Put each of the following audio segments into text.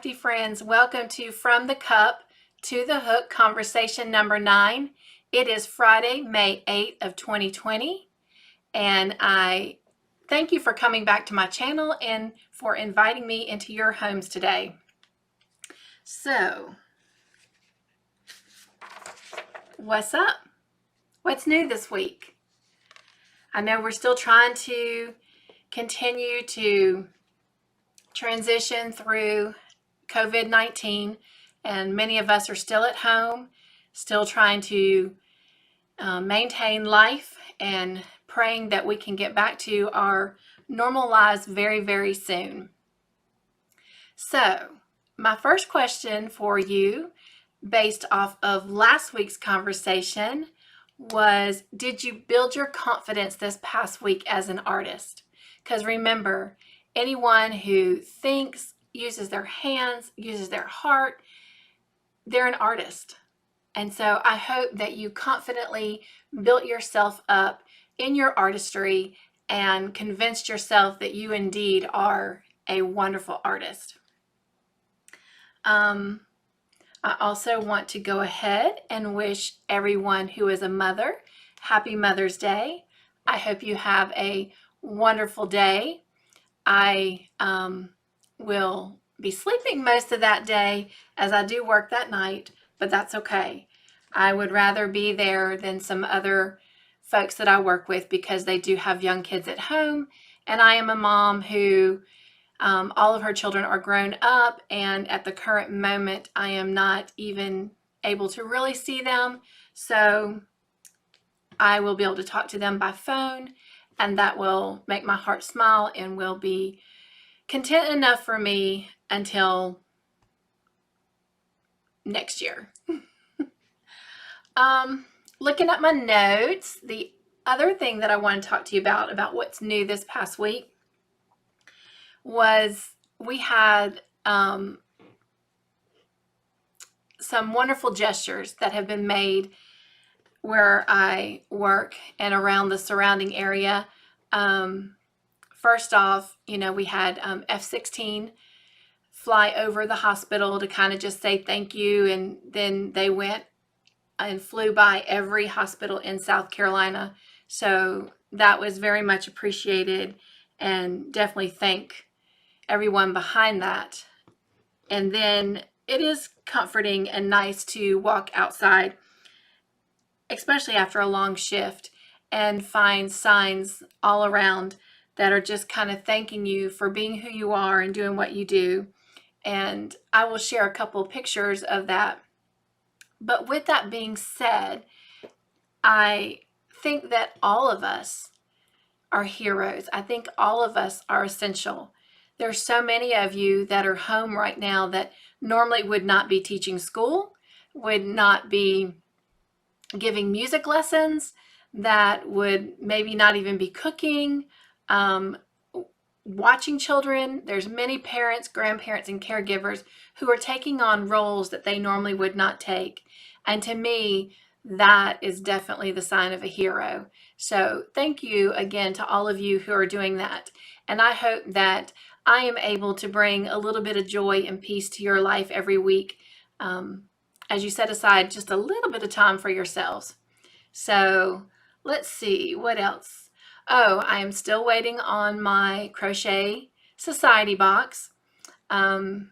crafty friends. Welcome to From the Cup to the Hook conversation number 9. It is Friday, May 8th of 2020, and I thank you for coming back to my channel and for inviting me into your homes today. So, what's up? What's new this week? I know we're still trying to continue to transition through COVID-19, and many of us are still at home, still trying to maintain life and praying that we can get back to our normal lives very, very soon. So, my first question for you, based off of last week's conversation, was, did you build your confidence this past week as an artist? Because remember, anyone who thinks, uses their hands, uses their heart, they're an artist. And so I hope that you confidently built yourself up in your artistry and convinced yourself that you indeed are a wonderful artist. I also want to go ahead and wish everyone who is a mother happy Mother's Day. I hope you have a wonderful day. I will be sleeping most of that day as I do work that night, but that's okay. I would rather be there than some other folks that I work with because they do have young kids at home, and I am a mom who all of her children are grown up, and at the current moment I am not even able to really see them, so I will be able to talk to them by phone, and that will make my heart smile and will be content enough for me until next year. Looking at my notes, the other thing that I want to talk to you about what's new this past week, was we had some wonderful gestures that have been made where I work and around the surrounding area. First off, we had F-16 fly over the hospital to kind of just say thank you, and then they went and flew by every hospital in South Carolina. So that was very much appreciated, and definitely thank everyone behind that. And then it is comforting and nice to walk outside, especially after a long shift, and find signs all around that are just kind of thanking you for being who you are and doing what you do. And I will share a couple pictures of that. But with that being said, I think that all of us are heroes. I think all of us are essential. There's so many of you that are home right now that normally would not be teaching school, would not be giving music lessons, that would maybe not even be cooking, watching children. There's many parents, grandparents, and caregivers who are taking on roles that they normally would not take. And to me, that is definitely the sign of a hero. So thank you again to all of you who are doing that. And I hope that I am able to bring a little bit of joy and peace to your life every week, as you set aside just a little bit of time for yourselves. So let's see, what else? Oh, I am still waiting on my Crochet Society box. I'm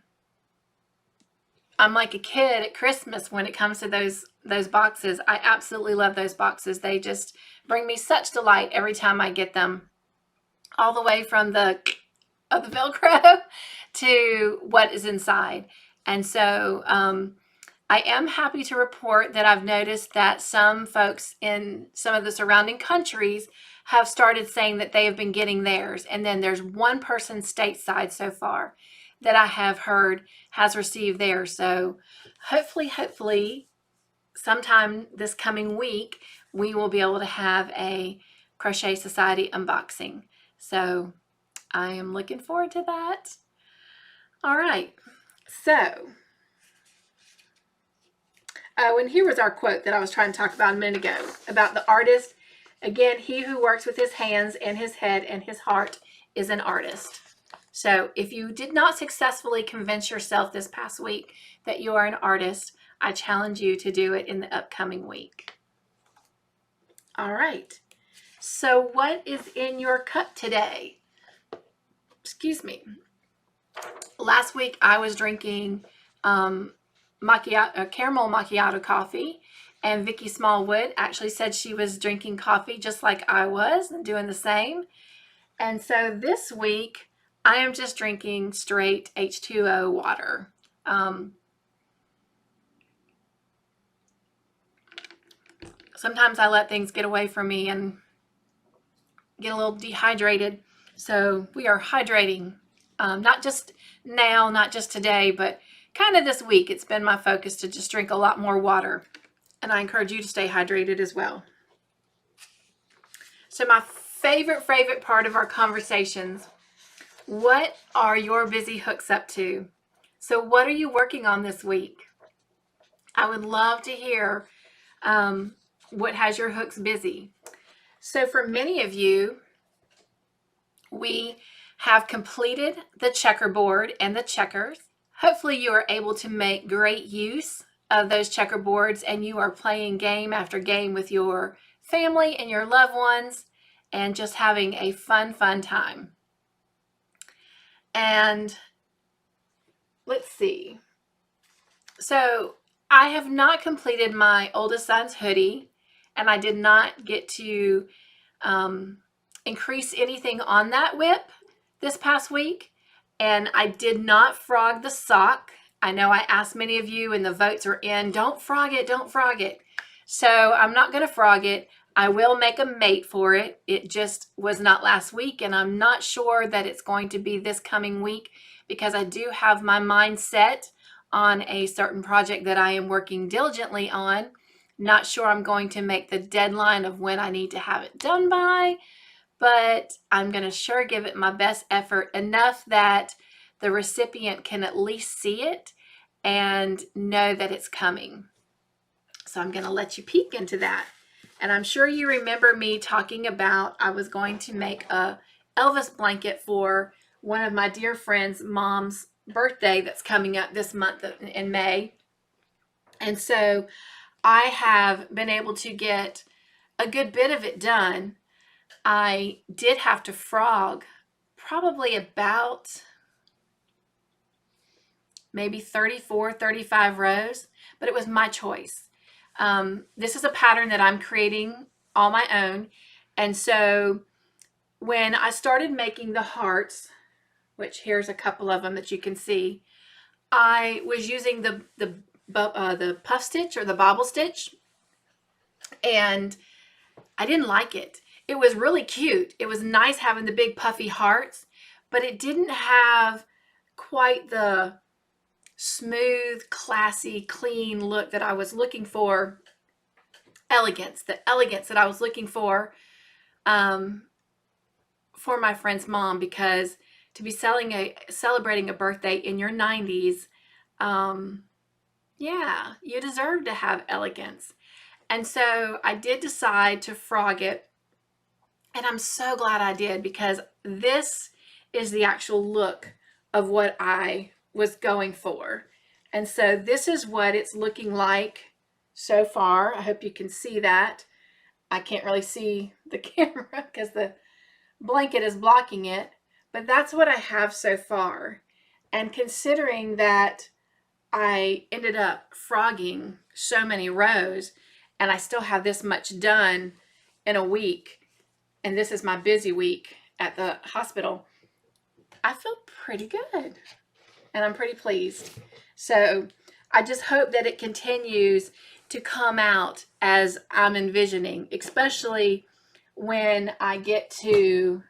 like a kid at Christmas when it comes to those boxes. I absolutely love those boxes. They just bring me such delight every time I get them, all the way from the Velcro to what is inside. And so I am happy to report that I've noticed that some folks in some of the surrounding countries have started saying that they have been getting theirs. And then there's one person stateside so far that I have heard has received theirs. So hopefully sometime this coming week, we will be able to have a Crochet Society unboxing. So I am looking forward to that. All right, so and here was our quote that I was trying to talk about a minute ago about the artist. Again, he who works with his hands and his head and his heart is an artist. So if you did not successfully convince yourself this past week that you are an artist, I challenge you to do it in the upcoming week. All right. So what is in your cup today? Excuse me. Last week I was drinking caramel macchiato coffee, and Vicki Smallwood actually said she was drinking coffee just like I was and doing the same. And so this week I am just drinking straight H2O water. Sometimes I let things get away from me and get a little dehydrated. So we are hydrating, not just now, not just today, but kind of this week. It's been my focus to just drink a lot more water. And I encourage you to stay hydrated as well. So my favorite part of our conversations, what are your busy hooks up to? So what are you working on this week? I would love to hear what has your hooks busy. So for many of you, we have completed the checkerboard and the checkers. Hopefully you are able to make great use of those checkerboards and you are playing game after game with your family and your loved ones and just having a fun time. And let's see. So I have not completed my oldest son's hoodie, and I did not get to increase anything on that whip this past week. And I did not frog the sock. I know I asked many of you and the votes are in, don't frog it, don't frog it. So I'm not going to frog it. I will make a mate for it. It just was not last week, and I'm not sure that it's going to be this coming week because I do have my mind set on a certain project that I am working diligently on. Not sure I'm going to make the deadline of when I need to have it done by, but I'm going to sure give it my best effort, enough that the recipient can at least see it and know that it's coming. So I'm going to let you peek into that. And I'm sure you remember me talking about I was going to make a Elvis blanket for one of my dear friends' mom's birthday that's coming up this month in May. And so I have been able to get a good bit of it done. I did have to frog probably about maybe 34, 35 rows, but it was my choice. This is a pattern that I'm creating on my own. And so when I started making the hearts, which here's a couple of them that you can see, I was using the puff stitch or the bobble stitch, and I didn't like it. It was really cute. It was nice having the big puffy hearts, but it didn't have quite the smooth, classy, clean look that I was looking for. The elegance that I was looking for my friend's mom, because to be celebrating a birthday in your 90s, yeah, you deserve to have elegance. And so I did decide to frog it, and I'm so glad I did, because this is the actual look of what I was going for. And so this is what it's looking like so far. I hope you can see that. I can't really see the camera because the blanket is blocking it, but that's what I have so far. And considering that I ended up frogging so many rows and I still have this much done in a week, and this is my busy week at the hospital, I feel pretty good and I'm pretty pleased. So I just hope that it continues to come out as I'm envisioning, especially when I get to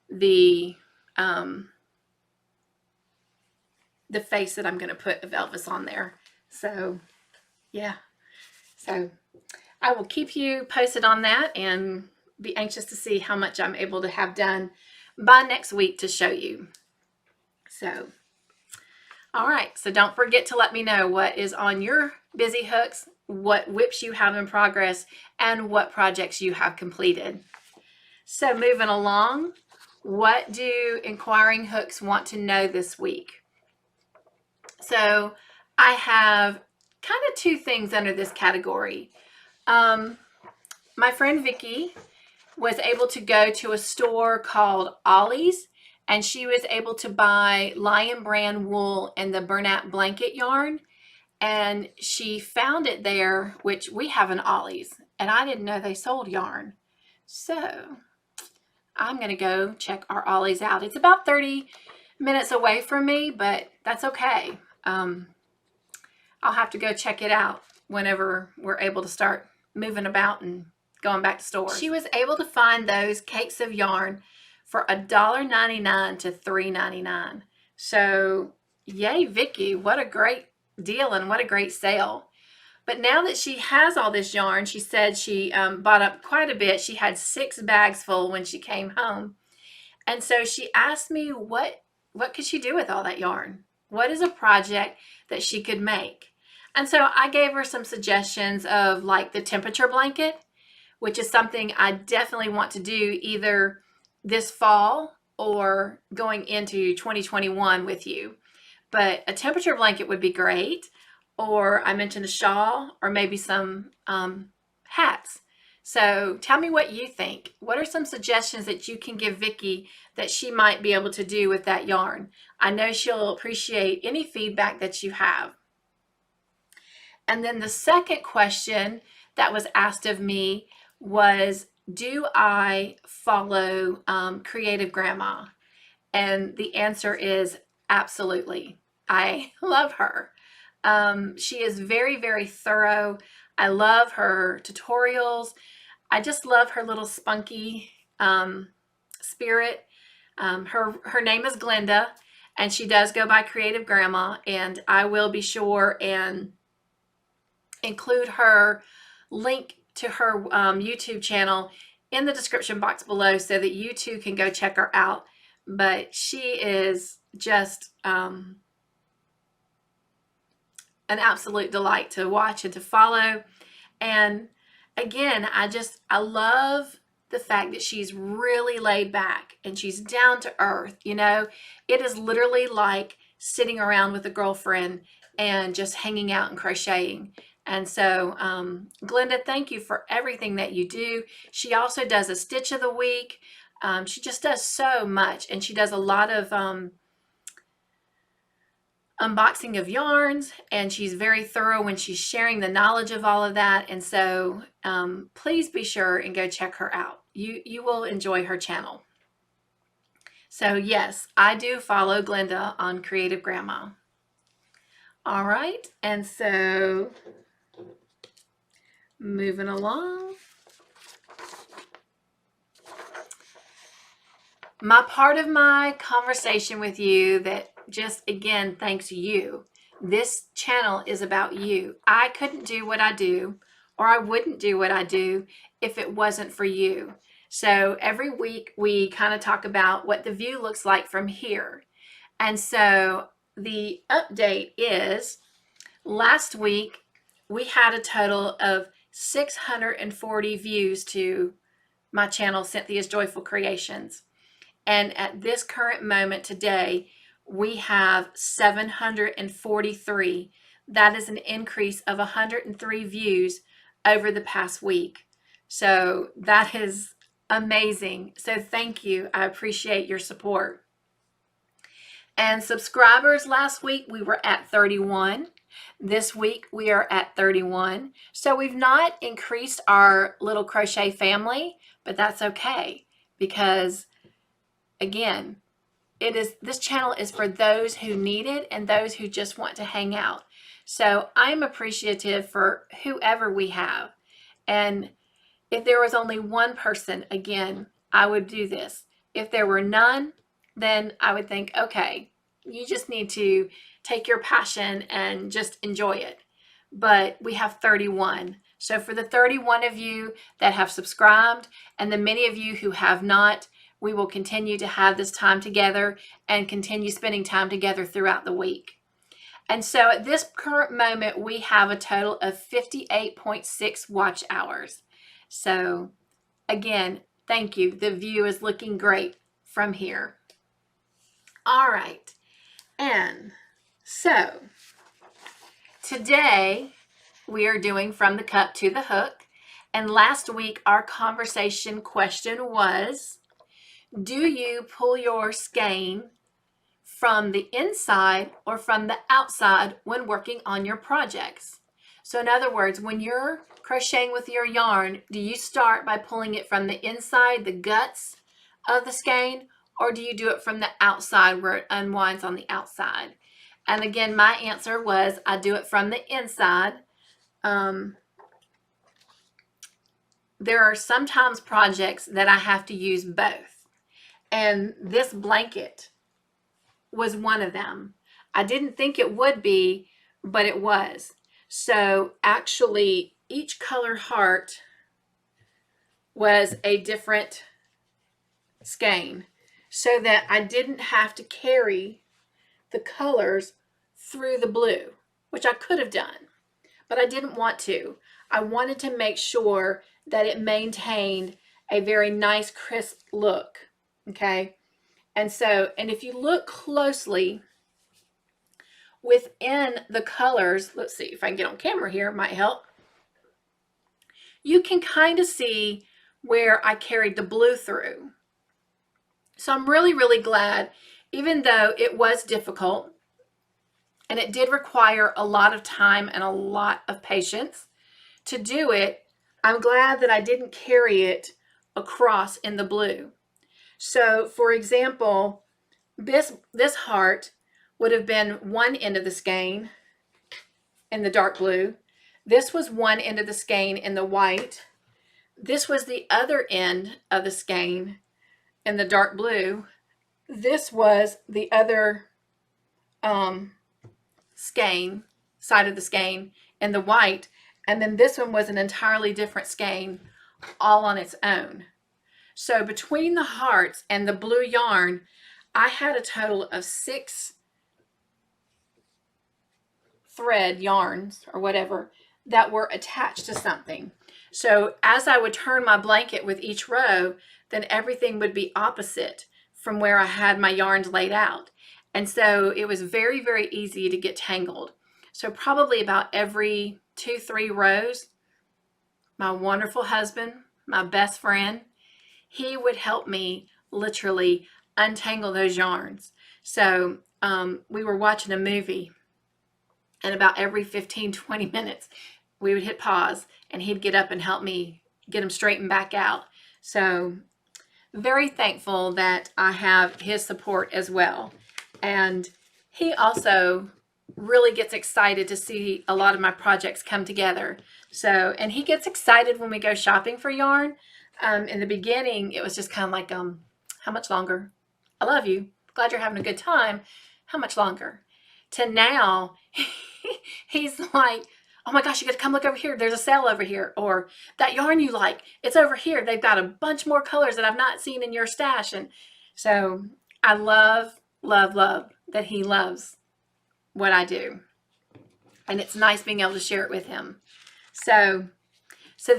the face that I'm going to put of Elvis on there. So yeah, so I will keep you posted on that and be anxious to see how much I'm able to have done by next week to show you. So all right, so don't forget to let me know what is on your busy hooks, what whips you have in progress, and what projects you have completed. So moving along, what do Inquiring Hooks want to know this week? So I have kind of two things under this category. My friend Vicki was able to go to a store called Ollie's, and she was able to buy Lion Brand wool and the Bernat blanket yarn, and she found it there, which we have an Ollie's, and I didn't know they sold yarn. So I'm going to go check our Ollie's out. It's about 30 minutes away from me, but that's okay. I'll have to go check it out whenever we're able to start moving about and going back to stores. She was able to find those cakes of yarn for $1.99 to $3.99. So yay, Vicki, what a great deal and what a great sale. But now that she has all this yarn, she said she bought up quite a bit. She had 6 bags full when she came home. And so she asked me what could she do with all that yarn? What is a project that she could make? And so I gave her some suggestions of like the temperature blanket, which is something I definitely want to do either this fall or going into 2021 with you. But a temperature blanket would be great. Or I mentioned a shawl or maybe some hats. So tell me what you think. What are some suggestions that you can give Vicki that she might be able to do with that yarn? I know she'll appreciate any feedback that you have. And then the second question that was asked of me was, do I follow Creative Grandma? And the answer is absolutely. I love her. She is very, very thorough. I love her tutorials. I just love her little spunky spirit. Her name is Glenda, and she does go by Creative Grandma, and I will be sure and include her link to her YouTube channel in the description box below so that you too can go check her out. But she is just an absolute delight to watch and to follow. And again, I love the fact that she's really laid back and she's down to earth. You know, it is literally like sitting around with a girlfriend and just hanging out and crocheting. And so, Glenda, thank you for everything that you do. She also does a stitch of the week. She just does so much, and she does a lot of unboxing of yarns, and she's very thorough when she's sharing the knowledge of all of that. And so please be sure and go check her out. You will enjoy her channel. So yes, I do follow Glenda on Creative Grandma. All right, and so moving along. My part of my conversation with you that just again thanks you. This channel is about you. I couldn't do what I do, or I wouldn't do what I do if it wasn't for you. So every week we kind of talk about what the view looks like from here. And so the update is last week we had a total of 640 views to my channel, Cynthia's Joyful Creations. And at this current moment today, we have 743. That is an increase of 103 views over the past week. So that is amazing. So thank you. I appreciate your support. And subscribers, last week we were at 31. This week we are at 31. So we've not increased our little crochet family, but that's okay because again, this channel is for those who need it and those who just want to hang out. So I'm appreciative for whoever we have. And if there was only one person, again, I would do this. If there were none, then I would think, okay, you just need to take your passion and just enjoy it. But we have 31. So for the 31 of you that have subscribed and the many of you who have not, we will continue to have this time together and continue spending time together throughout the week. And so at this current moment, we have a total of 58.6 watch hours. So again, thank you. The view is looking great. from here. All right, and so today we are doing from the cup to the hook. And last week our conversation question was, do you pull your skein from the inside or from the outside when working on your projects? So in other words, when you're crocheting with your yarn, do you start by pulling it from the inside, the guts of the skein, or do you do it from the outside where it unwinds on the outside? And again, my answer was I do it from the inside. There are sometimes projects that I have to use both. And this blanket was one of them. I didn't think it would be, but it was. So actually, each color heart was a different skein so that I didn't have to carry the colors through the blue, which I could have done, but I didn't want to. I wanted to make sure that it maintained a very nice, crisp look, okay? And if you look closely within the colors, let's see if I can get on camera here, might help. You can kind of see where I carried the blue through. So I'm really, really glad, even though it was difficult and it did require a lot of time and a lot of patience to do it, I'm glad that I didn't carry it across in the blue. So for example, this heart would have been one end of the skein in the dark blue. This was one end of the skein in the white. This was the other end of the skein in the dark blue. This was the other skein, side of the skein in the white. And then this one was an entirely different skein all on its own. So between the hearts and the blue yarn, I had a total of 6 thread yarns or whatever that were attached to something. So as I would turn my blanket with each row, then everything would be opposite from where I had my yarns laid out. And so it was very, very easy to get tangled. So probably about every 2-3 rows, my wonderful husband, my best friend, he would help me literally untangle those yarns. So we were watching a movie, and about every 15-20 minutes we would hit pause and he'd get up and help me get them straightened back out. So very thankful that I have his support as well. And he also really gets excited to see a lot of my projects come together. So, and he gets excited when we go shopping for yarn. In the beginning, it was just kind of like, how much longer? I love you. Glad you're having a good time. How much longer? To now, he's like, oh my gosh, you got to come look over here. There's a sale over here. Or that yarn you like, it's over here. They've got a bunch more colors that I've not seen in your stash. And so I love, love, love that he loves what I do. And it's nice being able to share it with him. So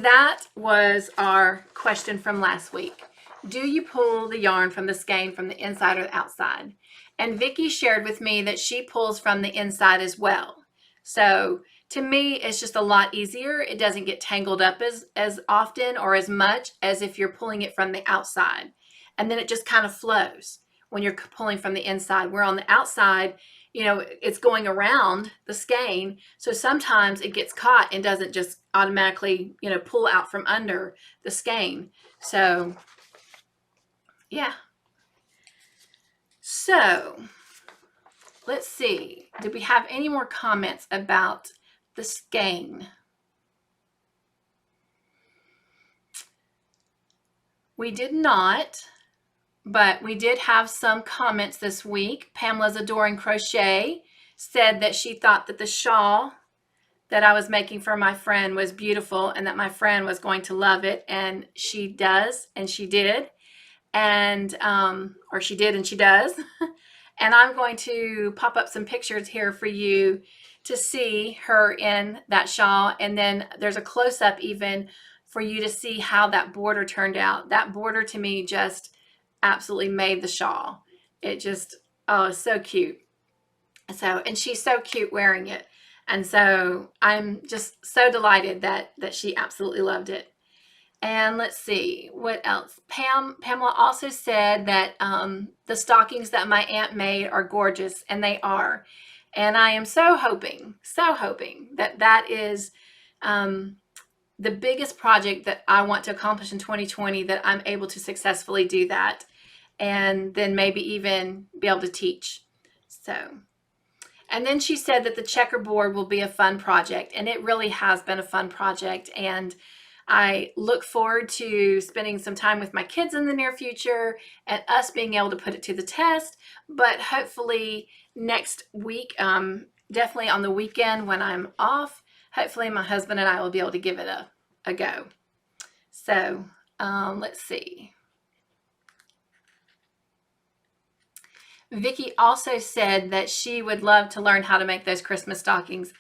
that was our question from last week. Do you pull the yarn from the skein from the inside or the outside? And Vicki shared with me that she pulls from the inside as well. So to me, it's just a lot easier. It doesn't get tangled up as often or as much as if you're pulling it from the outside. And then it just kind of flows when you're pulling from the inside. Where on the outside, you know, it's going around the skein. So sometimes it gets caught and doesn't just automatically, you know, pull out from under the skein. So yeah. So let's see. Did we have any more comments about the skein? We did not, but we did have some comments this week. Pamela's Adoring Crochet said that she thought that the shawl that I was making for my friend was beautiful and that my friend was going to love it. And she does, and she did. And, or she did and she does. And I'm going to pop up some pictures here for you to see her in that shawl. And then there's a close-up even for you to see how that border turned out. That border to me just absolutely made the shawl. It just, oh, it's so cute. So, and she's so cute wearing it. And so I'm just so delighted that she absolutely loved it. And let's see, what else? Pamela also said that the stockings that my aunt made are gorgeous, and they are. And I am so hoping that that is the biggest project that I want to accomplish in 2020, that I'm able to successfully do that, and then maybe even be able to teach. So, and then she said that the checkerboard will be a fun project, and it really has been a fun project. And I look forward to spending some time with my kids in the near future and us being able to put it to the test. But hopefully next week, definitely on the weekend when I'm off, hopefully my husband and I will be able to give it a go. So let's see. Vicki also said that she would love to learn how to make those Christmas stockings.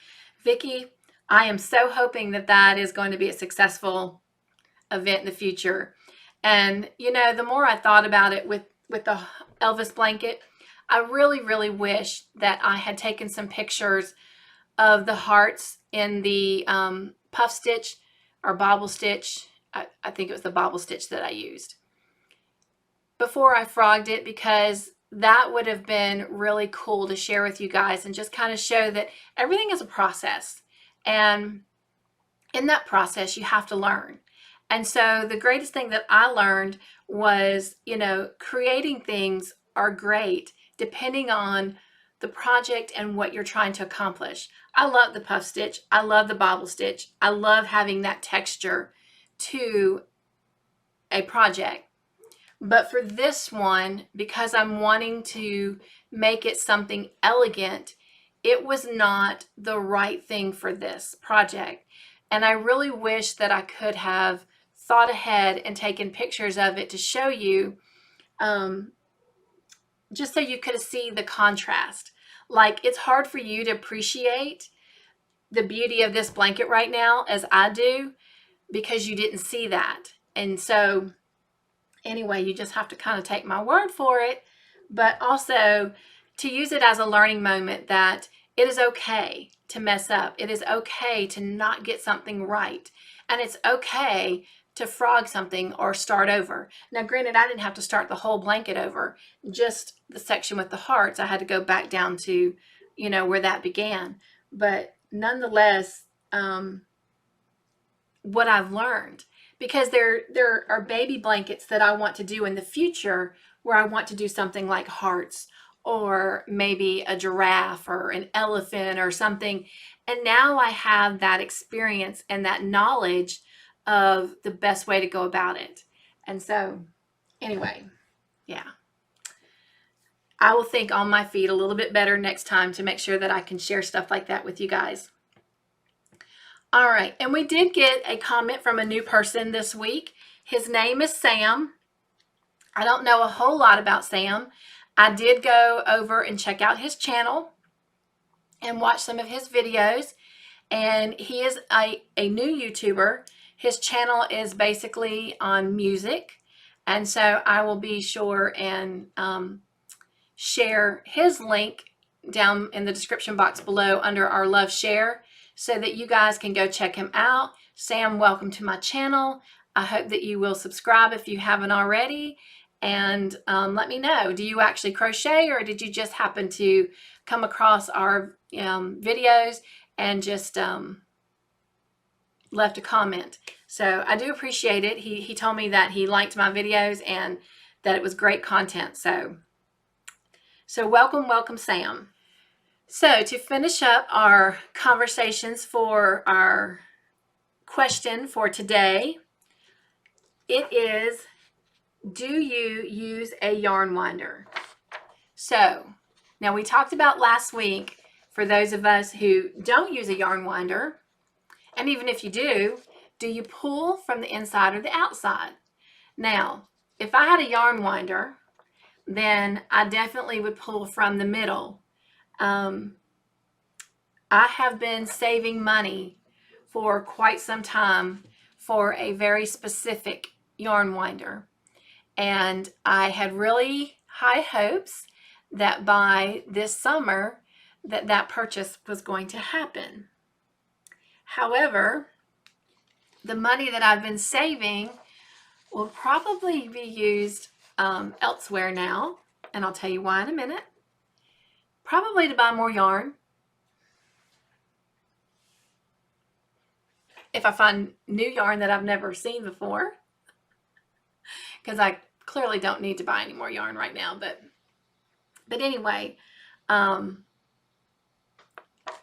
Vicki, I am so hoping that that is going to be a successful event in the future. And, you know, the more I thought about it with the Elvis blanket, I really, really wish that I had taken some pictures of the hearts in the puff stitch or bobble stitch. I think it was the bobble stitch that I used before I frogged it, because that would have been really cool to share with you guys and just kind of show that everything is a process. And in that process, you have to learn. And so the greatest thing that I learned was, you know, creating things are great depending on the project and what you're trying to accomplish. I love the puff stitch. I love the bobble stitch. I love having that texture to a project. But for this one, because I'm wanting to make it something elegant, it was not the right thing for this project. And I really wish that I could have thought ahead and taken pictures of it to show you, just so you could see the contrast. Like, it's hard for you to appreciate the beauty of this blanket right now as I do, because you didn't see that. And so anyway, you just have to kind of take my word for it, but also to use it as a learning moment, that it is okay to mess up. It is okay to not get something right. And it's okay to frog something or start over. Now, granted, I didn't have to start the whole blanket over, just the section with the hearts. I had to go back down to, you know, where that began. But nonetheless, what I've learned, because there are baby blankets that I want to do in the future where I want to do something like hearts, or maybe a giraffe or an elephant or something. And now I have that experience and that knowledge of the best way to go about it. And so anyway, yeah, I will think on my feet a little bit better next time to make sure that I can share stuff like that with you guys. All right, and we did get a comment from a new person this week. His name is Sam. I don't know a whole lot about Sam. I did go over and check out his channel and watch some of his videos, and he is a new YouTuber. His channel is basically on music, and so I will be sure and share his link down in the description box below under our Love Share, so that you guys can go check him out. Sam, welcome to my channel. I hope that you will subscribe if you haven't already, and let me know, do you actually crochet, or did you just happen to come across our videos and just left a comment? So I do appreciate it. He told me that he liked my videos and that it was great content. So welcome, Sam. So to finish up our conversations for our question for today, it is, do you use a yarn winder? So now, we talked about last week, for those of us who don't use a yarn winder, and even if you do you pull from the inside or the outside? Now, if I had a yarn winder, then I definitely would pull from the middle. I have been saving money for quite some time for a very specific yarn winder. And I had really high hopes that by this summer that purchase was going to happen. However, the money that I've been saving will probably be used elsewhere now, and I'll tell you why in a minute. Probably to buy more yarn. If I find new yarn that I've never seen before, because I clearly don't need to buy any more yarn right now. But anyway, I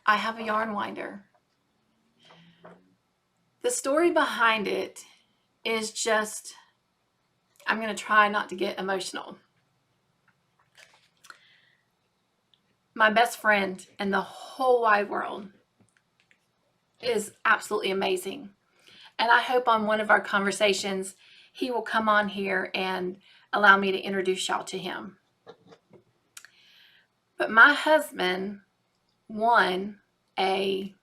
have a yarn winder. The story behind it is just, I'm going to try not to get emotional. My best friend in the whole wide world is absolutely amazing. And I hope on one of our conversations, he will come on here and allow me to introduce y'all to him. But my husband won an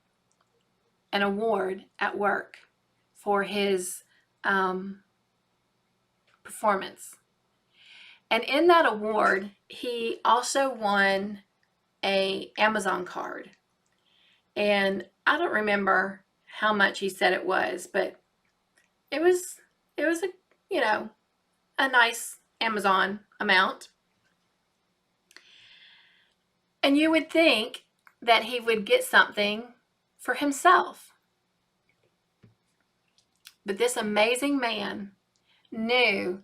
award at work for his performance. And in that award, he also won an Amazon card. And I don't remember how much he said it was, but it was a nice Amazon amount. And you would think that he would get something for himself. But this amazing man knew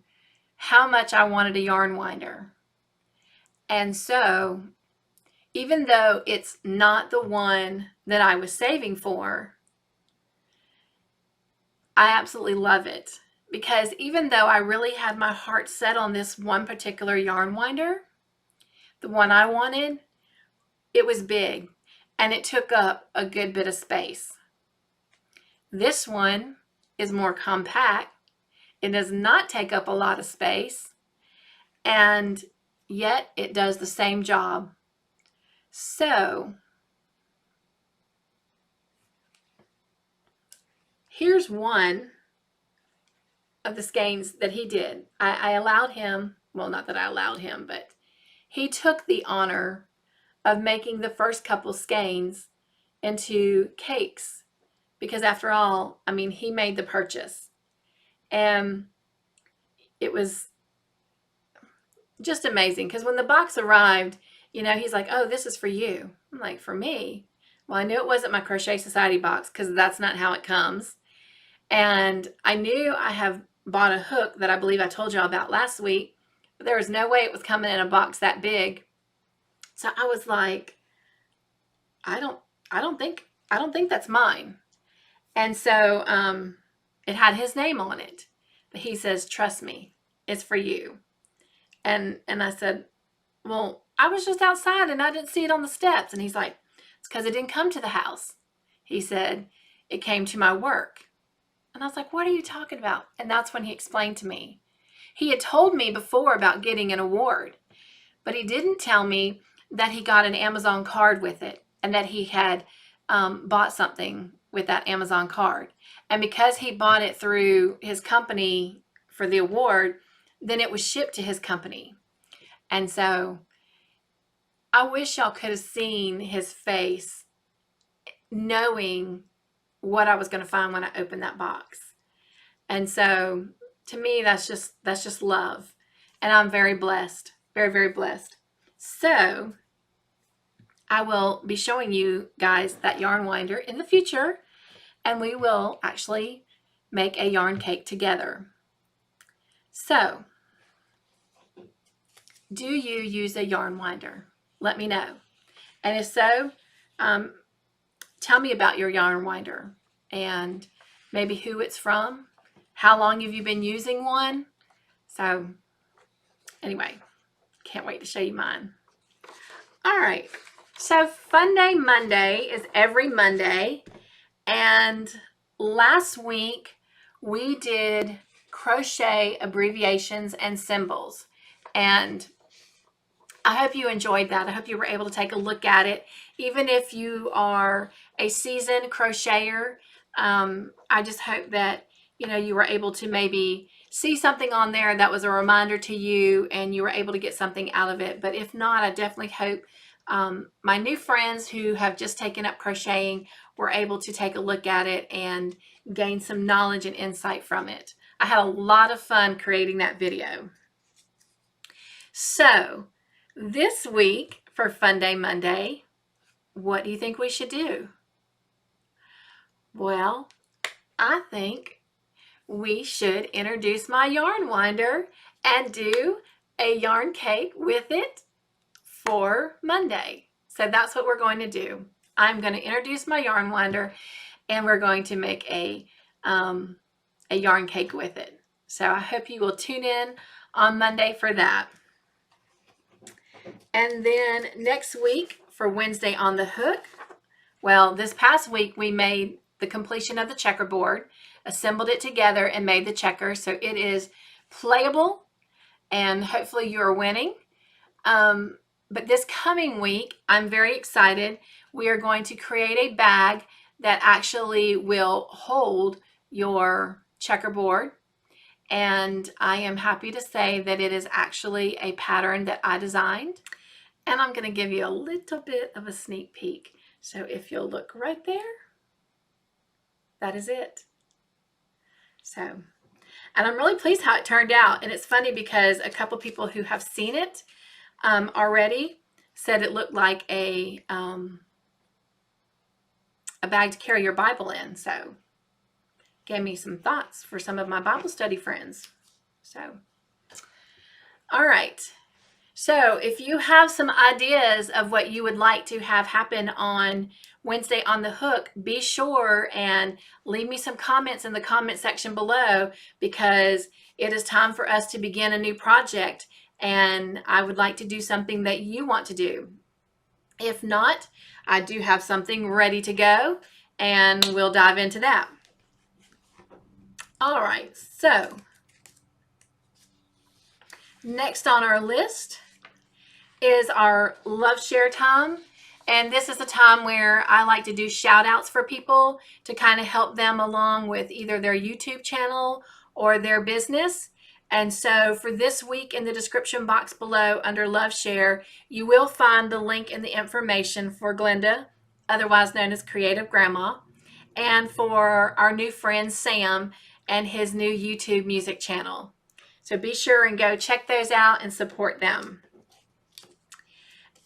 how much I wanted a yarn winder. And so, even though it's not the one that I was saving for, I absolutely love it. Because even though I really had my heart set on this one particular yarn winder, the one I wanted, it was big and it took up a good bit of space. This one is more compact. It does not take up a lot of space, and yet it does the same job. So here's one of the skeins that he did. I allowed him, well, not that I allowed him, but he took the honor of making the first couple skeins into cakes, because after all, I mean, he made the purchase. And it was just amazing, because when the box arrived, he's like, oh, this is for you. I'm like, for me? Well, I knew it wasn't my Crochet Society box, because that's not how it comes. And I knew I have bought a hook that I believe I told y'all about last week, but there was no way it was coming in a box that big. So I was like, I don't think that's mine. And so it had his name on it, but he says, trust me, it's for you. And I said, well, I was just outside and I didn't see it on the steps. And he's like, it's because it didn't come to the house. He said, it came to my work. And I was like, what are you talking about? And that's when he explained to me. He had told me before about getting an award, but he didn't tell me that he got an Amazon card with it and that he had bought something with that Amazon card. And because he bought it through his company for the award, then it was shipped to his company. And so I wish y'all could have seen his face knowing what I was going to find when I opened that box. And so to me, that's just love. And I'm very blessed, very, very blessed. So I will be showing you guys that yarn winder in the future, and we will actually make a yarn cake together. So, do you use a yarn winder? Let me know. And if so, tell me about your yarn winder and maybe who it's from. How long have you been using one? So anyway, can't wait to show you mine. All right, so Fun Day Monday is every Monday, and last week we did crochet abbreviations and symbols, and I hope you enjoyed that. I hope you were able to take a look at it. Even if you are a seasoned crocheter, I just hope that you were able to maybe see something on there that was a reminder to you and you were able to get something out of it. But if not, I definitely hope my new friends who have just taken up crocheting were able to take a look at it and gain some knowledge and insight from it. I had a lot of fun creating that video. So this week for Fun Day Monday, what do you think we should do? Well, I think we should introduce my yarn winder and do a yarn cake with it for Monday. So that's what we're going to do. I'm going to introduce my yarn winder and we're going to make a yarn cake with it. So I hope you will tune in on Monday for that. And then next week for Wednesday on the Hook, well, this past week we made the completion of the checkerboard, assembled it together and made the checker. So it is playable and hopefully you're winning. But this coming week, I'm very excited. We are going to create a bag that actually will hold your checkerboard. And I am happy to say that it is actually a pattern that I designed. And I'm going to give you a little bit of a sneak peek. So if you'll look right there, that is it. So, and I'm really pleased how it turned out. And it's funny because a couple people who have seen it already said it looked like a bag to carry your Bible in. So gave me some thoughts for some of my Bible study friends. So, all right. So if you have some ideas of what you would like to have happen on Wednesday on the Hook, be sure and leave me some comments in the comment section below, because it is time for us to begin a new project and I would like to do something that you want to do. If not, I do have something ready to go and we'll dive into that. All right, so next on our list is our love share time. And this is a time where I like to do shout outs for people to kind of help them along with either their YouTube channel or their business. And so for this week, in the description box below under love share, you will find the link in the information for Glenda, otherwise known as Creative Grandma, and for our new friend Sam and his new YouTube music channel. So be sure and go check those out and support them.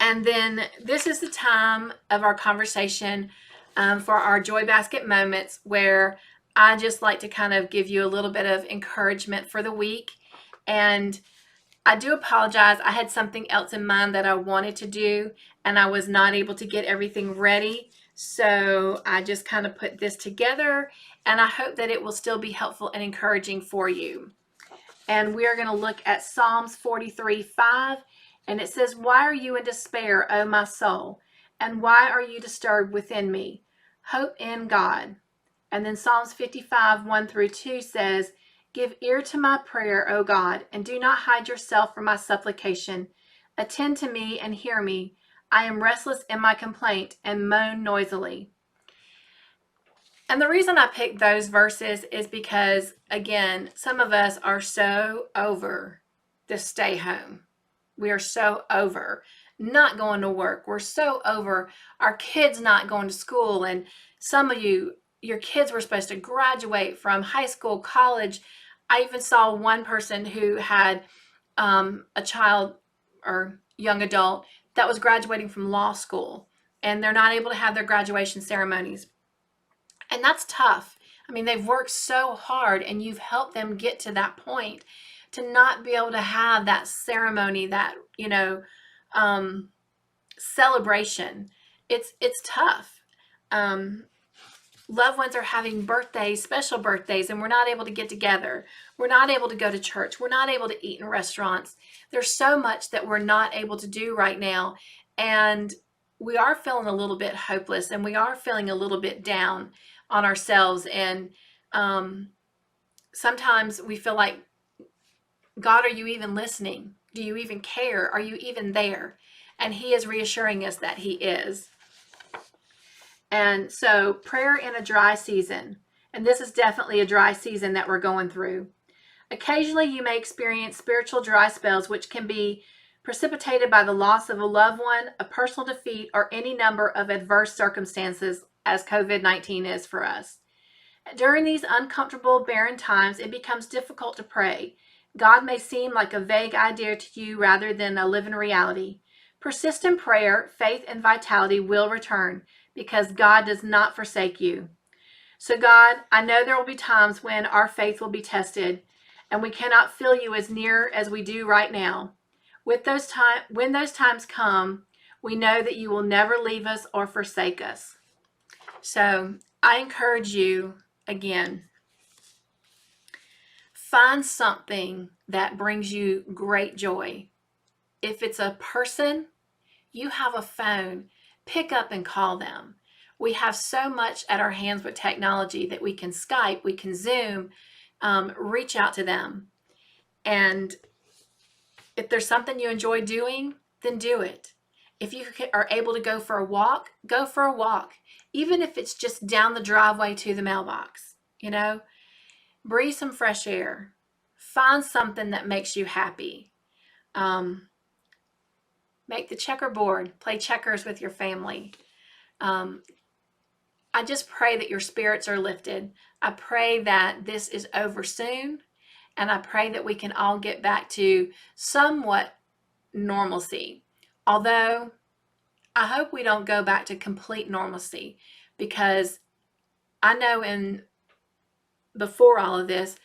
And then this is the time of our conversation for our Joy Basket moments, where I just like to kind of give you a little bit of encouragement for the week. And I do apologize. I had something else in mind that I wanted to do and I was not able to get everything ready. So I just kind of put this together and I hope that it will still be helpful and encouraging for you. And we are going to look at Psalms 43:5. And it says, "Why are you in despair, O my soul? And why are you disturbed within me? Hope in God." And then Psalms 55:1-2 says, "Give ear to my prayer, O God, and do not hide yourself from my supplication. Attend to me and hear me. I am restless in my complaint and moan noisily." And the reason I picked those verses is because, again, some of us are so over the stay home. We are so over not going to work. We're so over our kids not going to school. And some of you, your kids were supposed to graduate from high school, college. I even saw one person who had a child or young adult that was graduating from law school, and they're not able to have their graduation ceremonies. And that's tough. I mean, they've worked so hard and you've helped them get to that point. To not be able to have that ceremony, that, celebration, it's tough. Loved ones are having birthdays, special birthdays, and we're not able to get together. We're not able to go to church. We're not able to eat in restaurants. There's so much that we're not able to do right now. And we are feeling a little bit hopeless and we are feeling a little bit down on ourselves. And sometimes we feel like, God, are you even listening? Do you even care? Are you even there? And he is reassuring us that he is. And so prayer in a dry season. And this is definitely a dry season that we're going through. Occasionally, you may experience spiritual dry spells, which can be precipitated by the loss of a loved one, a personal defeat, or any number of adverse circumstances, as COVID-19 is for us. During these uncomfortable, barren times, it becomes difficult to pray. God may seem like a vague idea to you rather than a living reality. Persistent prayer, faith, and vitality will return because God does not forsake you. So God, I know there will be times when our faith will be tested and we cannot feel you as near as we do right now. When those times come, we know that you will never leave us or forsake us. So I encourage you again, find something that brings you great joy. If it's a person, you have a phone, pick up and call them. We have so much at our hands with technology that we can Skype, we can Zoom, reach out to them. And if there's something you enjoy doing, then do it. If you are able to go for a walk, go for a walk. Even if it's just down the driveway to the mailbox, breathe some fresh air. Find something that makes you happy. Make the checkerboard, play checkers with your family. I just pray that your spirits are lifted. I pray that this is over soon, and I pray that we can all get back to somewhat normalcy. Although I hope we don't go back to complete normalcy, because I know before all of this,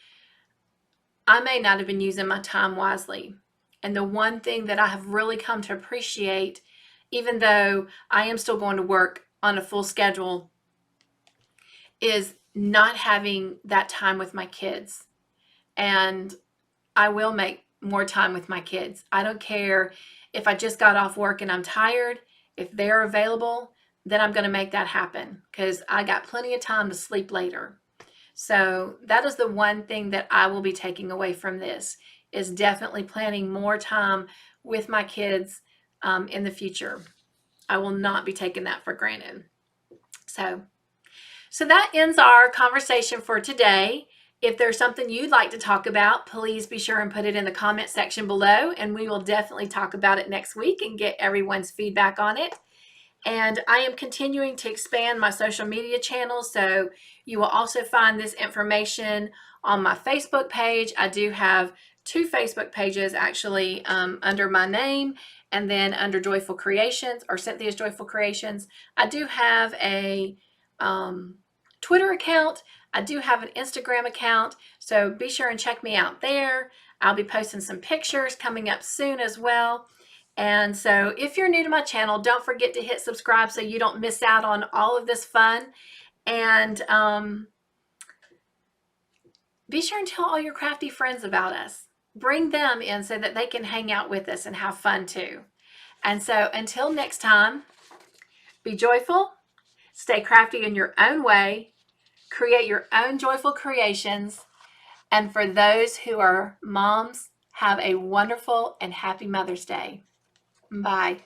I may not have been using my time wisely. And the one thing that I have really come to appreciate, even though I am still going to work on a full schedule, is not having that time with my kids. And I will make more time with my kids. I don't care if I just got off work and I'm tired. If they're available, then I'm going to make that happen, because I got plenty of time to sleep later. So that is the one thing that I will be taking away from this, is definitely planning more time with my kids in the future. I will not be taking that for granted. So that ends our conversation for today. If there's something you'd like to talk about, please be sure and put it in the comment section below, and we will definitely talk about it next week and get everyone's feedback on it. And I am continuing to expand my social media channels, so you will also find this information on my Facebook page. I do have 2 Facebook pages actually, under my name, and then under Joyful Creations, or Cynthia's Joyful Creations. I do have a Twitter account. I do have an Instagram account, so be sure and check me out there. I'll be posting some pictures coming up soon as well. And so if you're new to my channel, don't forget to hit subscribe so you don't miss out on all of this fun. And be sure and tell all your crafty friends about us. Bring them in so that they can hang out with us and have fun too. And so until next time, be joyful, stay crafty in your own way, create your own joyful creations, and for those who are moms, have a wonderful and happy Mother's Day. Bye.